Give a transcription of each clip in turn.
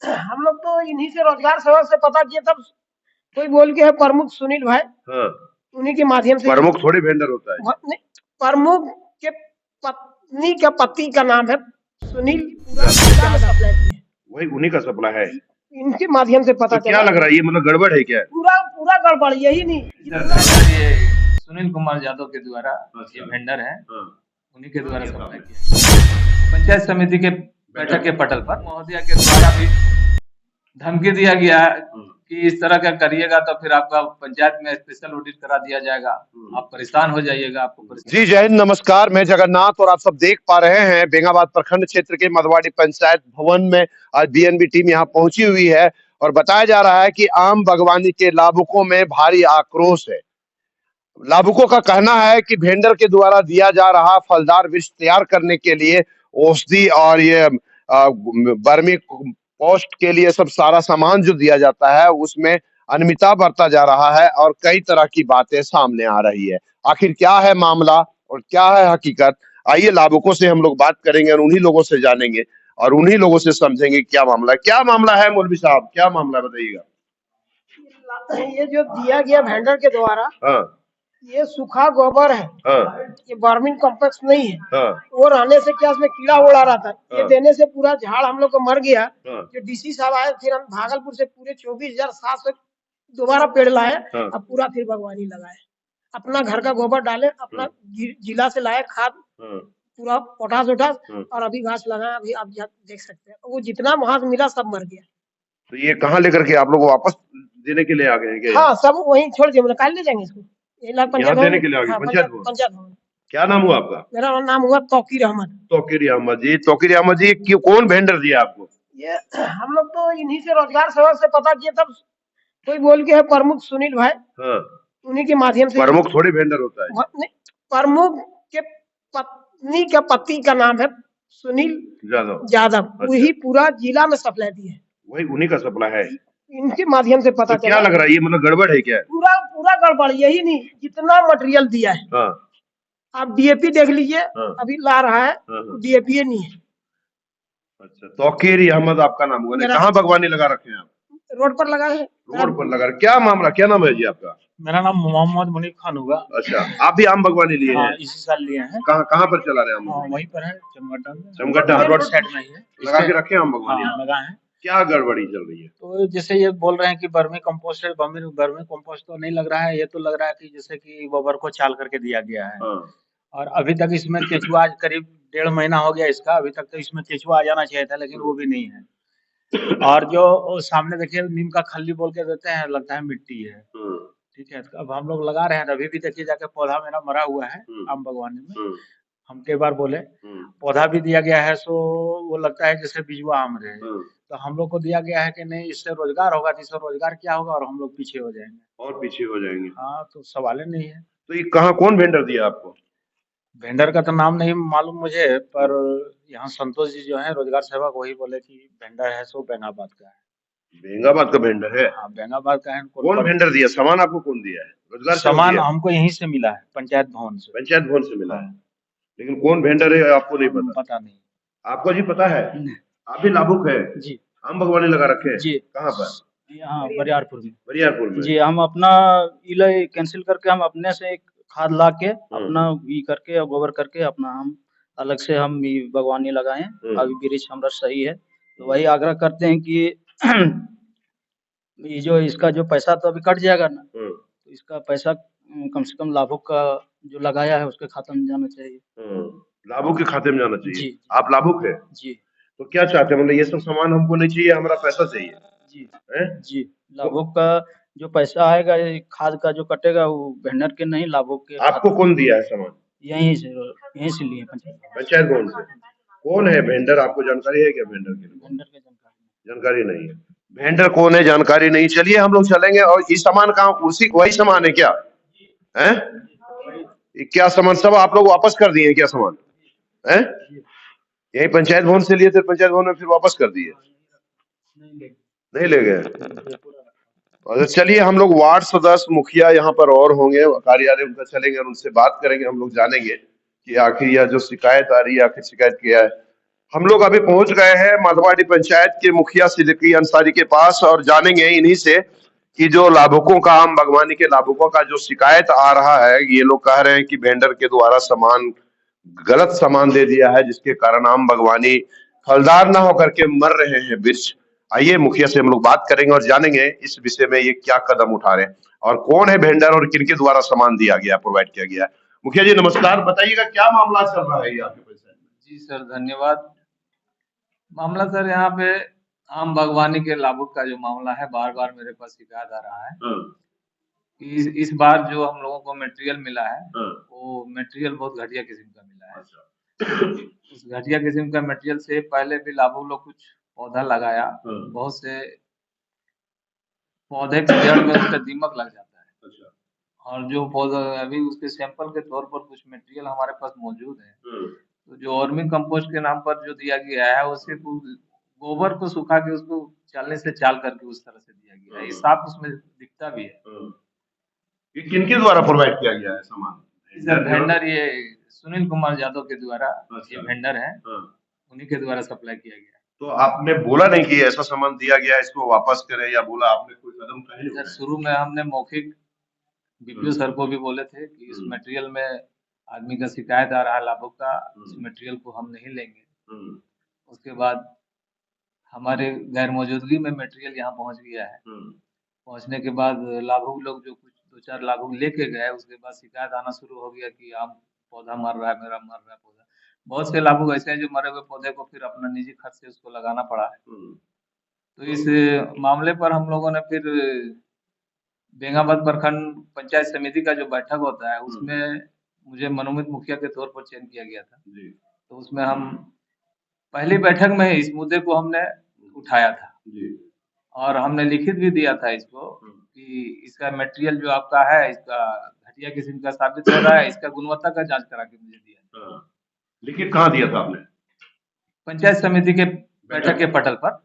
हम लोग तो इन्हीं से रोजगार सेवक से पता किए, तब कोई बोल के है प्रमुख सुनील भाई, हाँ, उन्हीं के माध्यम से प्रमुख थोड़ी वेंडर होता है। नहीं, प्रमुख के पत्नी का पति का नाम है सुनील, पूरा जिला में सप्लाई किए, वही उन्हीं का सप्लाई है। इनके माध्यम से पता तो चला। क्या लग रहा है, ये मतलब गड़बड़ है क्या? पूरा पूरा गड़बड़, यही नहीं ये सुनील कुमार यादव के द्वारा ये वेंडर है, उन्हीं के द्वारा सप्लाई किया। पंचायत समिति के बैठक के पटल पर महोदया के द्वारा भी धमकी दिया गया है कि इस तरह का करिएगा तो फिर आपका पंचायत में स्पेशल ऑडिट करा दिया जाएगा, आप परेशान हो जाइएगा, आपको जी जय हिंद, नमस्कार, मैं जगन्नाथ और आप सब देख पा रहे हैं बेंगाबाद प्रखंड क्षेत्र के मधवाड़ी पंचायत भवन में आज बीएनबी टीम यहाँ पहुंची हुई है और बताया जा रहा है कि आम बागवानी के लाभुकों में भारी आक्रोश है। लाभुकों का कहना है कि वेंडर के द्वारा दिया जा रहा फलदार वृक्ष तैयार करने के लिए औषधि और ये बर्मी पोस्ट के लिए सब सारा सामान जो दिया जाता है उसमें अनियमितता बरता जा रहा है और कई तरह की बातें सामने आ रही है। आखिर क्या है मामला और क्या है हकीकत, आइए लाभुकों से हम लोग बात करेंगे और उन्हीं लोगों से जानेंगे और उन्हीं लोगों से समझेंगे क्या मामला है। क्या मामला है मौलवी साहब, क्या मामला है बताइएगा। ये जो दिया गया वेंडर के द्वारा, हाँ, ये सूखा गोबर है, हाँ, ये वर्मिंग कॉम्प्लेक्स नहीं है। हाँ, वो रहने से क्या उसमें कीड़ा उड़ा रहा था, ये हाँ, देने से पूरा झाड़ हम लोग को मर गया। हाँ, जो डीसी साहब आए, फिर हम भागलपुर से पूरे 24,700 दोबारा पेड़ लाए, हाँ, अब पूरा फिर बागवानी लगाए, अपना घर का गोबर डाले, अपना जिला से लाए खाद, हाँ, पूरा पोटास उठास, हाँ। और अभी घास लगाए, अभी आप देख सकते हैं वो जितना वहां से मिला सब मर गया। तो ये कहाँ लेकर के आप लोग वापस देने के लिए आ गए हैं क्या? हाँ, सब वहीं छोड़ दिए, मतलब कल ले जाएंगे इसको, यहाँ देने के लिए आ गए? हाँ, पंचायत भवन। पंचायत भवन। क्या नाम हुआ आपका? मेरा नाम हुआ तौकीर अहमद। तौकीर अहमद जी, तौकीर अहमद जी, कौन वेंडर दिया आपको? ये हम लोग तो इन्हीं से रोजगार सेवक से पता किए, तब कोई बोल के है प्रमुख सुनील भाई, हाँ, उन्हीं के माध्यम से। प्रमुख थोड़ी वेंडर होता है। नहीं, प्रमुख के पत्नी का पति का नाम है सुनील यादव, वही पूरा जिला में सप्लाई दिए, वही उन्हीं का सप्लाई है, इनके माध्यम से पता तो चला। क्या लग रहा है, ये मतलब गड़बड़ है क्या? पूरा पूरा गड़बड़, यही नहीं जितना मटेरियल दिया है। हाँ, आप डीएपी देख लीजिए, हाँ, अभी ला रहा है, डीएपी नहीं है। अच्छा, तौकीर अहमद आपका नाम हुआ, कहाँ बागवानी लगा रखे हैं आप? रोड पर लगा है। रोड पर लगा। क्या मामला, क्या नाम है जी आपका? मेरा नाम मोहम्मद मुनीफ खान होगा। अच्छा, आप भी आम बागवानी लिए हैं? इसी साल लिए हैं। कहाँ पर चला रहे हैं हम? वहीं पर है, चमगड्ढा चमगड्ढा रोड साइड में ही है, लगा के रखे आम बागवानी। लगा है। क्या गड़बड़ी चल रही है? तो जैसे ये बोल रहे हैं कि बर्मी कंपोस्ट है, बर्मी कंपोस्ट तो नहीं लग रहा है, ये तो लग रहा है कि जैसे कि गोबर को छाल करके दिया गया है। और अभी तक इसमें केचुआ, करीब 1.5 महीना हो गया इसका, अभी तक तो इसमें केचुआ आ जाना चाहिए था, लेकिन वो भी नहीं है। और जो सामने देखिए नीम का खल्ली बोल के देते हैं, लगता है मिट्टी है। ठीक है, अब हम लोग लगा रहे हैं, अभी भी देखिए जाके पौधा मेरा मरा हुआ है आम बागवानी में। हम कई बार बोले, पौधा भी दिया गया है, सो वो लगता है जैसे बिजुआ आम रहे। तो हम लोग को दिया गया है कि नहीं इससे रोजगार होगा, तो इससे रोजगार क्या होगा, और हम लोग पीछे हो जाएंगे, और पीछे हो जाएंगे। हाँ, तो सवाल ही नहीं है। तो ये कहाँ, कौन वेंडर दिया आपको? वेंडर का तो नाम नहीं मालूम मुझे, पर यहाँ संतोष जी जो है रोजगार सेवक, वही बोले कि वेंडर है सो बेंगाबाद का है। बेंगाबाद का वेंडर है? हाँ, बेंगाबाद का है। कौन वेंडर दिया? सामान आपको कौन दिया है? रोजगार सामान हमको यहीं से मिला है, पंचायत भवन से। पंचायत भवन से मिला है, लेकिन कौन वेंडर है आपको नहीं पता? पता नहीं। आपको जी पता है? आप भी लाभुक है जी, आम बागवानी लगा रखे हैं जी। कहाँ पर? यहाँ बरियारपुर में। बरियारपुर में जी, हम अपना इलाज कैंसिल करके हम अपने से एक खाद ला के अपना ये करके और गोबर करके अपना हम अलग से हम बागवानी लगाए। अभी वृक्ष हमारा सही है, तो वही आग्रह करते हैं कि ये जो इसका जो पैसा तो अभी कट जाएगा ना, तो इसका पैसा कम से कम लाभुक का जो लगाया है उसके खाते में जाना चाहिए। लाभुक के खाते में जाना चाहिए। जी, आप लाभुक है जी। तो क्या चाहते हैं, मतलब ये सब सामान हमको नहीं चाहिए, हमारा पैसा चाहिए? जी है? जी, लाभुक का जो पैसा आएगा, खाद का जो कटेगा वो वेंडर के नहीं, लाभुक के। आपको कौन दिया है सामान? यहीं से लिए पंचायत भवन से। कौन है वेंडर, आपको जानकारी है क्या वेंडर के? वेंडर के जानकारी नहीं है। वेंडर कौन है जानकारी नहीं। चलिए हम लोग चलेंगे। और ये सामान कहाँ, उसी वही सामान है क्या? है क्या सामान सब आप लोग वापस कर दिए क्या सामान? है यही पंचायत भवन से लिए थे, पंचायत भवन में फिर वापस कर दिए? नहीं ले गए। और चलिए हम लोग वार्ड सदस्य मुखिया यहाँ पर और होंगे, कार्यालय उनका चलेंगे और उनसे बात करेंगे, हम लोग जानेंगे कि आखिर यह जो शिकायत आ रही है आखिर शिकायत क्या है। हम लोग अभी पहुंच गए हैं मधवाड़ी पंचायत के मुखिया सिद्दीकी अंसारी के पास और जानेंगे इन्हीं से कि जो लाभुकों का, आम बागवानी के लाभुकों का जो शिकायत आ रहा है, ये लोग कह रहे हैं कि वेंडर के द्वारा गलत सामान दे दिया है, जिसके कारण आम बागवानी फलदार ना होकर के मर रहे हैं वृक्ष। आइए मुखिया से हम लोग बात करेंगे और जानेंगे इस विषय में ये क्या कदम उठा रहे हैं और कौन है वेंडर और किनके द्वारा सामान दिया गया, प्रोवाइड किया गया है। मुखिया जी नमस्कार, बताइएगा क्या मामला चल रहा है ये आपके पंचायत में? जी सर, धन्यवाद। मामला सर यहाँ पे आम बागवानी के लाभुक का जो मामला है, बार बार मेरे पास शिकायत आ रहा है कि इस बार जो हम लोगों को मटेरियल मिला है वो मटेरियल बहुत घटिया किस्म का मिला है। उस घटिया किस्म का मटेरियल से पहले भी लाभुक लोग कुछ पौधा लगाया, बहुत से पौधे की जड़ में उसका दीमक लग जाता है और जो पौधा अभी उसके सैंपल के तौर पर कुछ मटेरियल हमारे पास मौजूद है, तो जो वर्मी कंपोस्ट के नाम पर जो दिया गया है उससे गोबर को सुखा के उसको चालने से चाल करके उस तरह से दिया गया है। ये साफ उसमें दिखता भी है। ये किनके द्वारा प्रोवाइड किया गया है सामान? सर वेंडर ये सुनील कुमार यादव के द्वारा ये वेंडर है, उन्हीं के द्वारा सप्लाई किया गया। तो आपने बोला नहीं कि ऐसा सामान दिया गया, इसको वापस करें, या बोला आपने कोई कदम उठाए? सर शुरू में हमने मौखिक बीपीओ सर को भी बोले थे कि इस मटेरियल में आदमी का शिकायत आ रहा है लाभुक का, इस मटेरियल को हम नहीं लेंगे। उसके बाद हमारे गैर मौजूदगी में मटेरियल यहाँ पहुँच गया है। पहुँचने के बाद लाभुक लोग जो कुछ 2-4 लाभुक लेके गए, उसके बाद शिकायत आना शुरू हो गया कि आम पौधा मर रहा है, मेरा मर रहा है पौधा। बहुत से लाभुक ऐसे हैं जो मरे हुए पौधे को फिर अपना निजी खर्च से उसको लगाना पड़ा है। तो इस मामले पर हम लोगों ने फिर बेंगाबाद प्रखंड पंचायत समिति का जो बैठक होता है उसमें मुझे मनोमित मुखिया के तौर पर चयन किया गया था। तो उसमें हम पहली बैठक में इस मुद्दे को हमने उठाया था और हमने लिखित भी दिया था इसको कि इसका मटेरियल जो आपका है इसका घटिया किस्म का साबित हो रहा है, इसका गुणवत्ता का जांच करा के मुझे दिया। लिखित कहाँ दिया था आपने? पंचायत समिति के बैठक के पटल पर।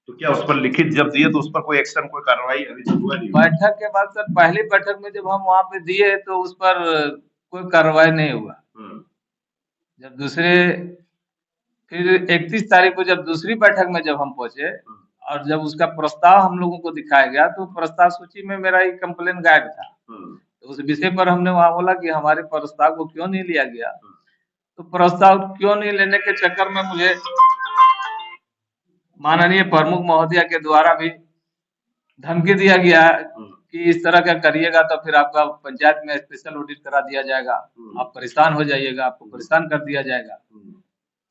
तो क्या उस पर लिखित जब दिए तो उस पर कोई एक्शन, कोई कार्रवाई अभी तक हुआ नहीं? बैठक के बाद सर पहली बैठक में जब हम वहाँ पे दिए तो उस पर कोई कार्रवाई नहीं हुआ। जब दूसरे फिर 31 तारीख को जब दूसरी बैठक में जब हम पहुंचे और जब उसका प्रस्ताव हम लोगों को दिखाया गया तो प्रस्ताव सूची में मेरा एक कंप्लेन गायब था। तो उस विषय पर हमने वहां बोला कि हमारे प्रस्ताव को क्यों नहीं लिया गया। तो प्रस्ताव क्यों नहीं लेने के चक्कर में मुझे माननीय प्रमुख महोदया के द्वारा भी धमकी दिया गया कि इस तरह का करिएगा तो फिर आपका पंचायत में स्पेशल ऑडिट करा दिया जाएगा, आप परेशान हो जाइएगा, आपको परेशान कर दिया जाएगा।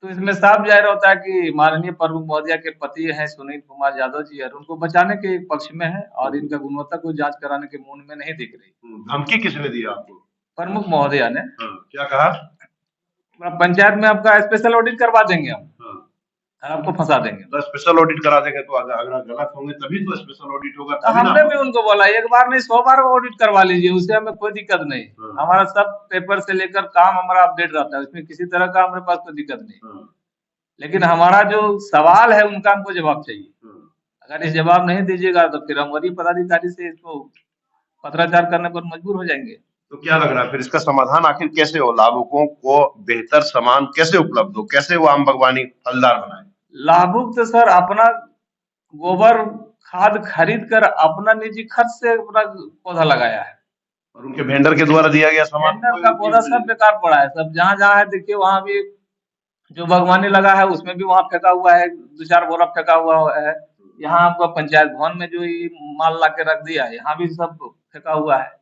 तो इसमें साफ जाहिर होता है कि माननीय प्रमुख महोदया के पति हैं सुनील कुमार यादव जी और उनको बचाने के पक्ष में है और इनका गुणवत्ता को जांच कराने के मूड में नहीं दिख रही। धमकी किसने दिया आपको? प्रमुख महोदया ने। क्या कहा? पंचायत में आपका स्पेशल ऑडिट करवा देंगे हम, आपको फंसा देंगे। तो स्पेशल ऑडिट करा देंगे तो अगर गलत होंगे तभी तो स्पेशल ऑडिट होगा। तो हमने भी उनको बोला एक बार नहीं 100 बार ऑडिट करवा लीजिए, उससे हमें कोई दिक्कत नहीं। हमारा सब पेपर से लेकर काम हमारा अपडेट रहता है, उसमें किसी तरह का हमारे पास कोई दिक्कत नहीं। लेकिन हमारा जो सवाल है उनका हमको जवाब चाहिए। अगर इस जवाब नहीं दीजिएगा तो फिर हम वरीय पदाधिकारी से इसको पत्राचार करने पर मजबूर हो जाएंगे। तो क्या लग रहा है फिर इसका समाधान आखिर कैसे हो? लाभुकों को बेहतर सामान कैसे उपलब्ध हो, कैसे वो आम बागवानी फलदार बनाए? लाभुक तो सर अपना गोबर खाद खरीद कर अपना निजी खर्च से अपना पौधा लगाया है और उनके वेंडर के द्वारा दिया गया सामान का पौधा सब बेकार पड़ा है। सब जहाँ है देखिए, वहाँ भी जो बागवानी लगा है उसमें भी वहाँ फेंका हुआ है, 2-4 बोरा फेंका हुआ है। यहाँ आपका पंचायत भवन में जो माल ला के रख दिया है यहाँ भी सब फेंका हुआ है।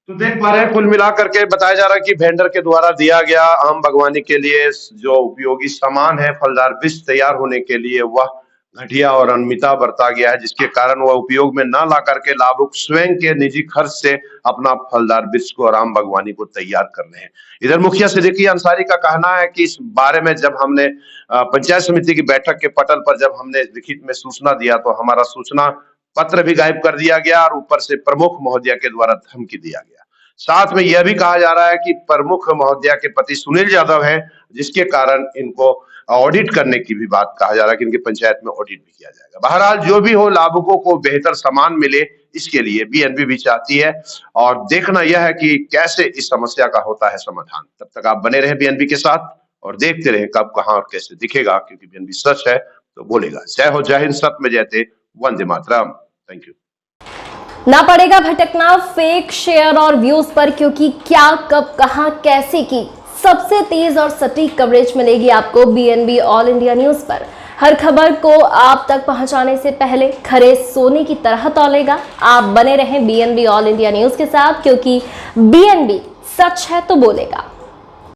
तो देख पा रहे हैं कुल मिलाकर के बताया जा रहा है कि वेंडर के द्वारा दिया गया आम बागवानी के लिए जो उपयोगी सामान है फलदार वृक्ष तैयार होने के लिए वह घटिया और अनियमितता बरता गया है, जिसके कारण वह उपयोग में न ला करके लाभुक स्वयं के निजी खर्च से अपना फलदार वृक्ष को और आम बागवानी को तैयार कर रहे हैं। इधर मुखिया सिद्दीकी अंसारी का कहना है कि इस बारे में जब हमने पंचायत समिति की बैठक के पटल पर जब हमने लिखित में सूचना दिया तो हमारा सूचना पत्र भी गायब कर दिया गया और ऊपर से प्रमुख महोदया के द्वारा धमकी दिया गया। साथ में यह भी कहा जा रहा है कि प्रमुख महोदया के पति सुनील यादव हैं, जिसके कारण इनको ऑडिट करने की भी बात कहा जा रहा है कि इनके पंचायत में ऑडिट भी किया जाएगा। बहरहाल जो भी हो, लाभुकों को बेहतर सामान मिले इसके लिए बीएनबी भी चाहती है और देखना यह है कि कैसे इस समस्या का होता है समाधान। तब तक आप बने रहे बीएनबी के साथ और देखते रहे कब कहां और कैसे दिखेगा, क्योंकि बीएनबी सच है तो बोलेगा। जय हो, जय हिंद, सत्य में जयते, वंदे मातरम। Thank you. ना पड़ेगा भटकना फेक शेयर और व्यूज पर, क्योंकि क्या, कब, कहां, कैसे की सबसे तेज और सटीक कवरेज मिलेगी आपको बीएनबी ऑल इंडिया न्यूज पर। हर खबर को आप तक पहुंचाने से पहले खरे सोने की तरह तौलेगा। आप बने रहें बीएनबी ऑल इंडिया न्यूज के साथ, क्योंकि बीएनबी सच है तो बोलेगा।